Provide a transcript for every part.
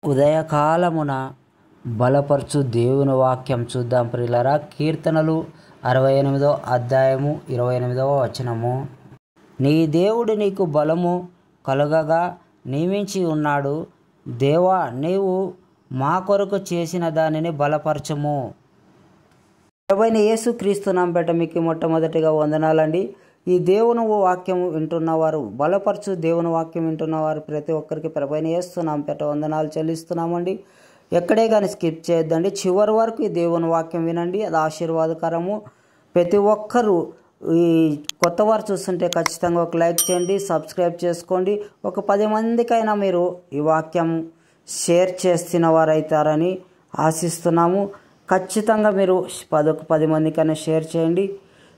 ఉదయకాలమున బలపరచు దేవుని వాక్యం చూద్దాం ప్రియులారా. కీర్తనలు 68వ అధ్యాయము 28వ వచనము. నీ దేవుడు నీకు బలము కలుగగా నియమించి ఉన్నాడు. దేవా, నీవు మా కొరకు చేసిన దానిని బలపరచము. ప్రభువైన యేసుక్రీస్తు నామముపేట మీకు మొట్టమొదటిగా వందనాలండి. ఈ దేవుని వాక్యం వింటున్నవారు, బలపరచు దేవుని వాక్యం వింటున్నవారు ప్రతి ఒక్కరికి ప్రభువైన యేసు నామముపేట వందనాలు చెల్లిస్తున్నామండి. ఎక్కడే కానీ స్కిప్ చేయొద్దండి, చివరి వరకు ఈ దేవుని వాక్యం వినండి, అది ఆశీర్వాదకరము. ప్రతి ఒక్కరూ ఈ కొత్త వారు చూస్తుంటే ఖచ్చితంగా ఒక లైక్ చేయండి, సబ్స్క్రైబ్ చేసుకోండి. ఒక 10 మందికైనా మీరు ఈ వాక్యం షేర్ చేస్తున్న వారు అవుతారని ఆశిస్తున్నాము. ఖచ్చితంగా మీరు 10 మందికైనా షేర్ చేయండి.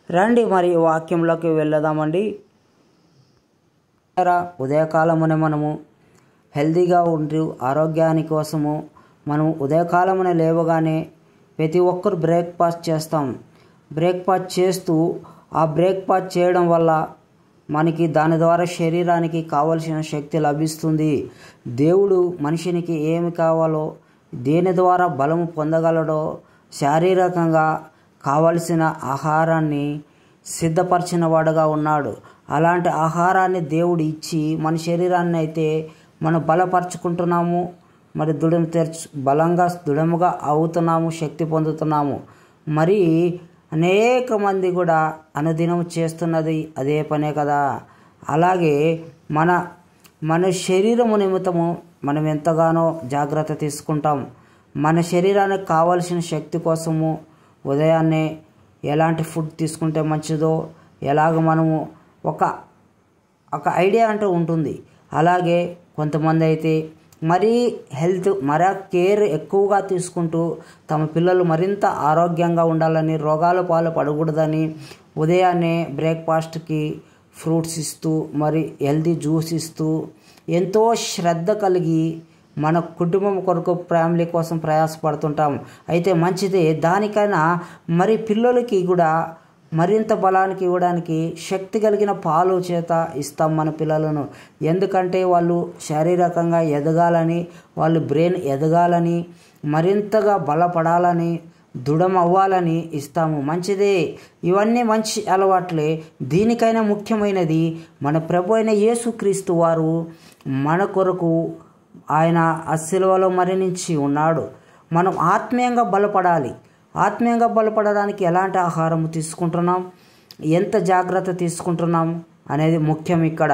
రండి మరి ఈ వాక్యంలోకి వెళ్ళదామండి. ఉదయకాలమునే మనము హెల్తీగా ఉంటూ ఆరోగ్యాని కోసము మనం ఉదయకాలమునే లేవగానే ప్రతి ఒక్కరు బ్రేక్ఫాస్ట్ చేస్తాం. బ్రేక్ఫాస్ట్ చేస్తూ ఆ బ్రేక్ఫాస్ట్ చేయడం వల్ల మనకి దాని ద్వారా శరీరానికి కావలసిన శక్తి లభిస్తుంది. దేవుడు మనిషినికి ఏమి కావాలో, దేని ద్వారా బలము పొందగలడో, శారీరకంగా కావలసిన ఆహారాన్ని సిద్ధపరిచిన వాడుగా ఉన్నాడు. అలాంటి ఆహారాన్ని దేవుడు ఇచ్చి మన శరీరాన్ని అయితే మనం బలపరుచుకుంటున్నాము. మరి బలంగా దృఢముగా అవుతున్నాము, శక్తి పొందుతున్నాము. మరి అనేక మంది కూడా అనుదినం చేస్తున్నది అదే పనే కదా. అలాగే మన శరీరము నిమిత్తము మనం ఎంతగానో జాగ్రత్త తీసుకుంటాం. మన శరీరానికి కావలసిన శక్తి కోసము ఉదయాన్నే ఎలాంటి ఫుడ్ తీసుకుంటే మంచిదో ఎలాగ మనము ఒక ఐడియా అంటూ ఉంటుంది. అలాగే కొంతమంది అయితే మరీ కేర్ ఎక్కువగా తీసుకుంటూ తమ పిల్లలు మరింత ఆరోగ్యంగా ఉండాలని, రోగాల పాలు పడకూడదని ఉదయాన్నే బ్రేక్ఫాస్ట్కి ఫ్రూట్స్ ఇస్తూ, మరి హెల్తీ జ్యూస్ ఇస్తూ ఎంతో శ్రద్ధ కలిగి మన కుటుంబం కొరకు, ఫ్యామిలీ కోసం ప్రయాసపడుతుంటాం. అయితే మంచిదే, దానికైనా మరి పిల్లలకి కూడా మరింత బలానికి ఇవ్వడానికి శక్తి కలిగిన పాలు చేత ఇస్తాం మన పిల్లలను. ఎందుకంటే వాళ్ళు శారీరకంగా ఎదగాలని, వాళ్ళు బ్రెయిన్ ఎదగాలని, మరింతగా బలపడాలని, దృఢం అవ్వాలని ఇస్తాము. మంచిదే, ఇవన్నీ మంచి అలవాట్లే. దీనికైనా ముఖ్యమైనది మన ప్రభు అయిన యేసుక్రీస్తు వారు మన కొరకు ఆయన ఆ శిలువలో మరణించి ఉన్నాడు. మనం ఆత్మీయంగా బలపడాలి. ఆత్మీయంగా బలపడడానికి ఎలాంటి ఆహారం తీసుకుంటున్నాం, ఎంత జాగ్రత్త తీసుకుంటున్నాం అనేది ముఖ్యం ఇక్కడ.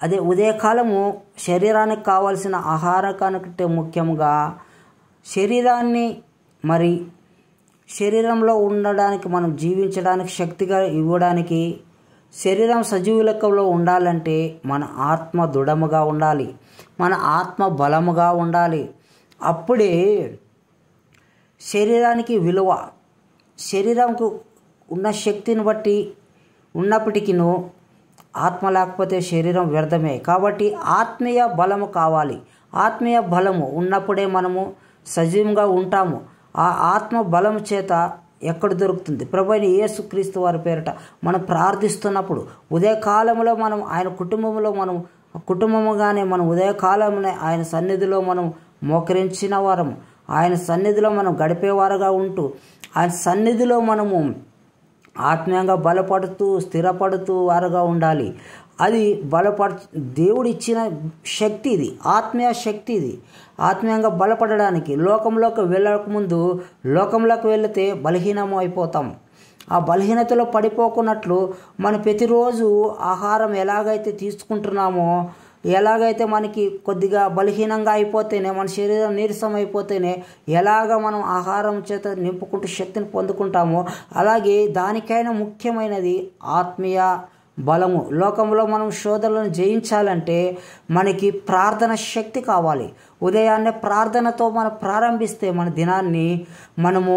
అదే ఉదయకాలము శరీరానికి కావాల్సిన ఆహారం కంటే ముఖ్యంగా శరీరంలో ఉండడానికి, మనం జీవించడానికి శక్తిగా ఇవ్వడానికి, శరీరం సజీవ లెక్కలో ఉండాలంటే మన ఆత్మ దృఢముగా ఉండాలి, మన ఆత్మ బలముగా ఉండాలి. అప్పుడే శరీరానికి విలువ. శరీరంకు ఉన్న శక్తిని బట్టి ఉన్నప్పటికీను ఆత్మ లేకపోతే శరీరం వ్యర్థమే. కాబట్టి ఆత్మీయ బలము కావాలి. ఆత్మీయ బలము ఉన్నప్పుడే మనము సజీవంగా ఉంటాము. ఆ ఆత్మ బలము చేత ఎక్కడ దొరుకుతుంది? ప్రభు అయిన యేసుక్రీస్తు వారి పేరిట మనం ప్రార్థిస్తున్నప్పుడు ఉదయకాలంలో మనం ఆయన కుటుంబముగానే మనం ఉదయకాలమునే ఆయన సన్నిధిలో మనం మోకరించిన వారము, ఆయన సన్నిధిలో మనం గడిపేవారుగా ఉంటూ ఆయన సన్నిధిలో మనము ఆత్మీయంగా బలపడుతూ స్థిరపడుతూ వారుగా ఉండాలి. అది దేవుడు ఇచ్చిన శక్తి, ఇది ఆత్మీయ శక్తి. ఇది ఆత్మీయంగా బలపడడానికి లోకంలోకి వెళ్ళకముందు, లోకంలోకి వెళితే బలహీనము అయిపోతాం. ఆ బలహీనతలో పడిపోకున్నట్లు మనం ప్రతిరోజు ఆహారం ఎలాగైతే తీసుకుంటున్నామో, ఎలాగైతే మనకి కొద్దిగా బలహీనంగా అయిపోతేనే, మన శరీరం నీరసం అయిపోతేనే ఎలాగ మనం ఆహారం చేత నింపుకుంటూ శక్తిని పొందుకుంటామో, అలాగే దానికైనా ముఖ్యమైనది ఆత్మీయ బలము. లోకంలో మనం శోధనలను జయించాలంటే మనకి ప్రార్థన శక్తి కావాలి. ఉదయాన్నే ప్రార్థనతో మనం ప్రారంభిస్తే మన దినాన్ని మనము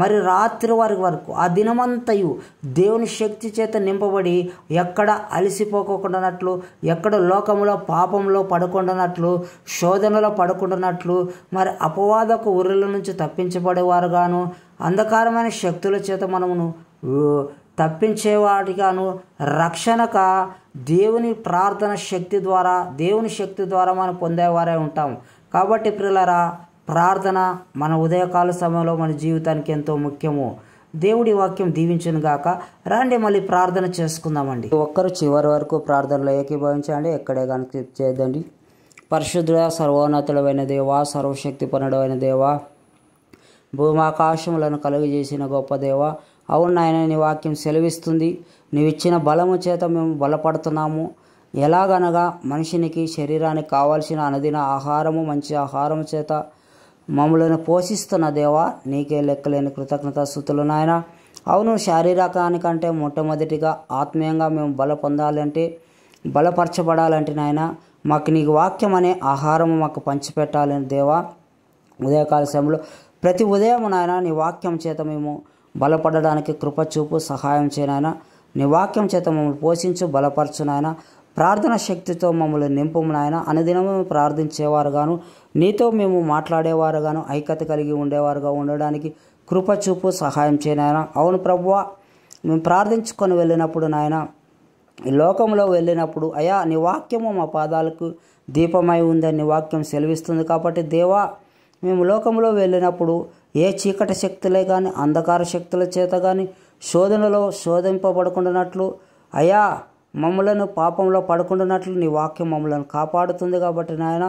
మరి రాత్రి వరకు ఆ దినమంతయు దేవుని శక్తి చేత నింపబడి ఎక్కడ అలసిపోకుండానట్లు, ఎక్కడ లోకంలో పాపంలో పడకుండానట్లు, శోధనలో పడకుండానట్లు, మరి అపవాదకు ఉర్రెల నుంచి తప్పించబడేవారుగాను, అంధకారమైన శక్తుల చేత మనమును తప్పించేవాడిగాను, రక్షణక దేవుని ప్రార్థన శక్తి ద్వారా, దేవుని శక్తి ద్వారా మనం పొందేవారే ఉంటాం. కాబట్టి ప్రియులారా, ప్రార్థన మన ఉదయకాల సమయంలో మన జీవితానికి ఎంతో ముఖ్యము. దేవుడి వాక్యం దీవించును గాక. రండి మళ్ళీ ప్రార్థన చేసుకుందామండి. ఒక్కరు చివరి వరకు ప్రార్థనలో ఏకీభవించండి, ఎక్కడే కనుక చేయదండి. పరిశుద్ధుడ, సర్వోన్నతుడమైన దేవా, సర్వశక్తిపరుడైన దేవా, భూమాకాశములను కలుగజేసిన గొప్ప దేవా, అవును నాయన, నీ వాక్యం సెలవిస్తుంది, నీవిచ్చిన బలము చేత మేము బలపడుతున్నాము. ఎలాగనగా మనిషినికి శరీరానికి కావాల్సిన అనుదిన ఆహారము, మంచి ఆహారము చేత మమ్మలను పోషిస్తున్న దేవా, నీకే లెక్కలేని కృతజ్ఞతాస్తుతులు నాయన. అవును, శారీరకానికంటే మొట్టమొదటిగా ఆత్మీయంగా మేము బల పొందాలంటే, బలపరచబడాలంటే నాయన, మాకు నీ వాక్యం అనే ఆహారము మాకు పంచిపెట్టాలని దేవా, ఉదయకాల సమయంలో ప్రతి ఉదయం నాయన నీ వాక్యం చేత మేము బలపడడానికి కృప చూపు, సహాయం చేయనాయన. నీ వాక్యం చేత మమ్మల్ని పోషించు, బలపరచు నాయన. ప్రార్థన శక్తితో మమ్మల్ని నింపుము నాయన. అనుదినము మేము ప్రార్థించేవారుగాను, నీతో మేము మాట్లాడేవారుగాను, ఐక్యత కలిగి ఉండేవారుగా ఉండడానికి కృప చూపు, సహాయం చేయనాయన. అవును ప్రభువా, మేము ప్రార్థించుకొని వెళ్ళినప్పుడు నాయన, ఈ లోకంలో వెళ్ళినప్పుడు అయా, నీ వాక్యము మా పాదాలకు దీపమై ఉందని నీ వాక్యం సెలవిస్తుంది. కాబట్టి దేవా, మేము లోకంలో వెళ్ళినప్పుడు ఏ చీకటి శక్తులే కానీ, అంధకార శక్తుల చేత కానీ శోధనలో శోధింపబడుకుంటున్నట్లు, అయా మమ్మలను పాపంలో పడుకుంటున్నట్లు నీ వాక్యం మమ్మల్ని కాపాడుతుంది. కాబట్టి నాయన,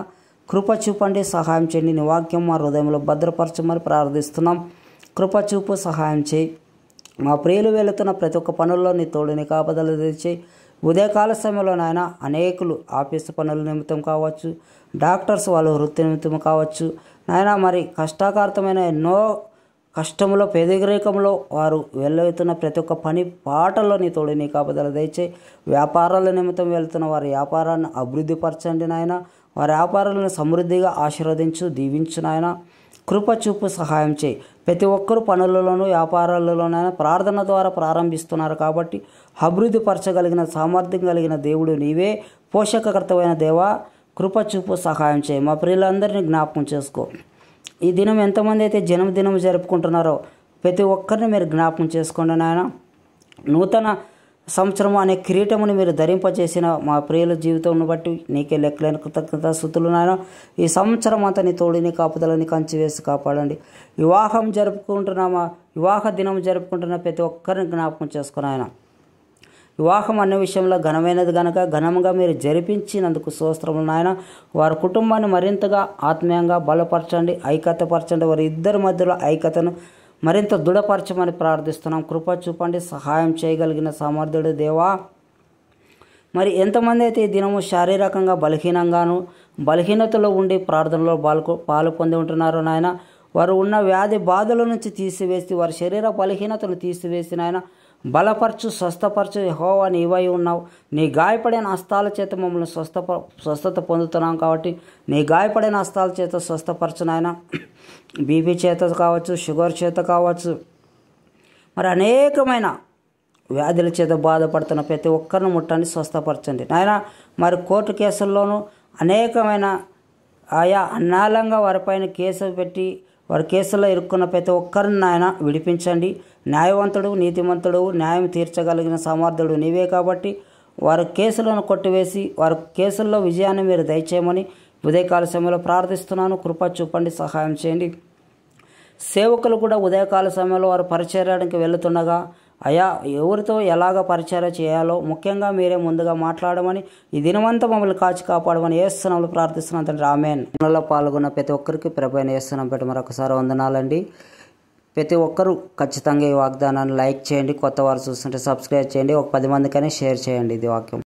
కృప చూపండి, సహాయం చేయండి. నీ వాక్యం మా హృదయంలో భద్రపరచమని ప్రార్థిస్తున్నాం. కృప చూపు, సహాయం చేయి. మా ప్రియులు వెళుతున్న ప్రతి ఒక్క పనుల్లో నీ తోడు, నీ కాపుదల తెచ్చేయి. ఉదయకాల సమయంలో నాయన అనేకులు ఆఫీసు పనుల నిమిత్తం కావచ్చు, డాక్టర్స్ వాళ్ళ వృత్తి నిమిత్తం కావచ్చు నాయన, మరి కష్టాకారతమైన ఎన్నో కష్టంలో, పేదరికంలో వారు వెళ్ళవుతున్న ప్రతి ఒక్క పని పాటల్లో నీ తోడు, నీ కాపుదల దయచేయి. వ్యాపారాల నిమిత్తం వెళ్తున్న వారి వ్యాపారాన్ని అభివృద్ధిపరచండి నాయన. వారి వ్యాపారాలను సమృద్ధిగా ఆశీర్వదించు, దీవించు నాయన. కృప చూపు, సహాయం చేయి. ప్రతి ఒక్కరు పనులలోనూ వ్యాపారాలలోనైనా ప్రార్థన ద్వారా ప్రారంభిస్తున్నారు. కాబట్టి అభివృద్ధి పరచగలిగిన సామర్థ్యం కలిగిన దేవుడు నీవే, పోషకకర్తమైన దేవా, కృప చూపు, సహాయం చేయి. మా ప్రియులందరినీ జ్ఞాపకం చేసుకో. ఈ దినం ఎంతమంది అయితే జన్మదినం జరుపుకుంటున్నారో ప్రతి ఒక్కరిని మీరు జ్ఞాపకం చేసుకోండి నాయన. నూతన సంవత్సరం అనే కిరీటముని మీరు ధరింపజేసిన మా ప్రియుల జీవితంను బట్టి నీకే లెక్కలేని కృతజ్ఞతాస్తుతులు నాయన. ఈ సంవత్సరం అంతా నీ తోడిని, కాపుదలని కంచి వేసి కాపాడండి. వివాహ దినం జరుపుకుంటున్న ప్రతి ఒక్కరిని జ్ఞాపకం చేసుకుని ఆయన. వివాహం అనే విషయంలో ఘనమైనది గనక ఘనంగా మీరు జరిపించినందుకు స్తోత్రములు నాయన. వారి కుటుంబాన్ని మరింతగా ఆత్మీయంగా బలపరచండి, ఐక్యతపరచండి. వారి ఇద్దరి మధ్యలో ఐక్యతను మరింత దృఢపరచమని ప్రార్థిస్తున్నాం. కృప చూపండి, సహాయం చేయగలిగిన సామర్థ్యుడు దేవా. మరి ఎంతమంది అయితే ఈ దినము శారీరకంగా బలహీనతలో ఉండి ప్రార్థనలో పాలు పొంది ఉంటున్నారో నాయన, వారు ఉన్న వ్యాధి బాధల నుంచి తీసివేసి, వారి శరీర బలహీనతను తీసివేసి నాయన బలపరచు, స్వస్థపరచు. యెహోవా నీవై ఉన్నావు. నీ గాయపడిన హస్తాల చేత మమ్మల్ని స్వస్థత పొందుతున్నాం. కాబట్టి నీ గాయపడిన హస్తాల చేత స్వస్థపరచు నాయన. బీపీ చేత కావచ్చు, షుగర్ చేత కావచ్చు, మరి అనేకమైన వ్యాధుల చేత బాధపడుతున్న ప్రతి ఒక్కరిని ముట్టండి, స్వస్థపరచండి నాయన. మరి కోర్టు కేసుల్లోనూ అనేకమైన ఆయా అన్నాలంగా వారిపైన కేసు పెట్టి వారి కేసుల్లో ఇరుక్కున్న ప్రతి ఒక్కరిని నాయన విడిపించండి. న్యాయవంతుడు, నీతిమంతుడు, న్యాయం తీర్చగలిగిన సామర్థ్యుడు నీవే. కాబట్టి వారి కేసులను కొట్టివేసి వారి కేసుల్లో విజయాన్ని మీరు దయచేయమని ఉదయకాల సమయంలో ప్రార్థిస్తున్నాను. కృప చూపండి, సహాయం చేయండి. సేవకులు కూడా ఉదయకాల సమయంలో వారు పరిచర్యడానికి వెళుతుండగా అయా ఎవరితో ఎలాగ పరిచర్య చేయాలో ముఖ్యంగా మీరే ముందుగా మాట్లాడమని, ఈ దినమంతా మమ్మల్ని కాచి కాపాడమని యేసునామములో ప్రార్థిస్తున్నాను తండ్రి, ఆమేన్. పనుల్లో పాల్గొన్న ప్రతి ఒక్కరికి ప్రభువైన యేసునామములో పెట్టి మరొకసారి వందనాలండి. ప్రతి ఒక్కరూ ఖచ్చితంగా ఈ వాగ్దానాన్ని లైక్ చేయండి. కొత్త వారు చూస్తుంటే సబ్స్క్రైబ్ చేయండి. ఒక 10 మందికైనా షేర్ చేయండి ఇది వాక్యం.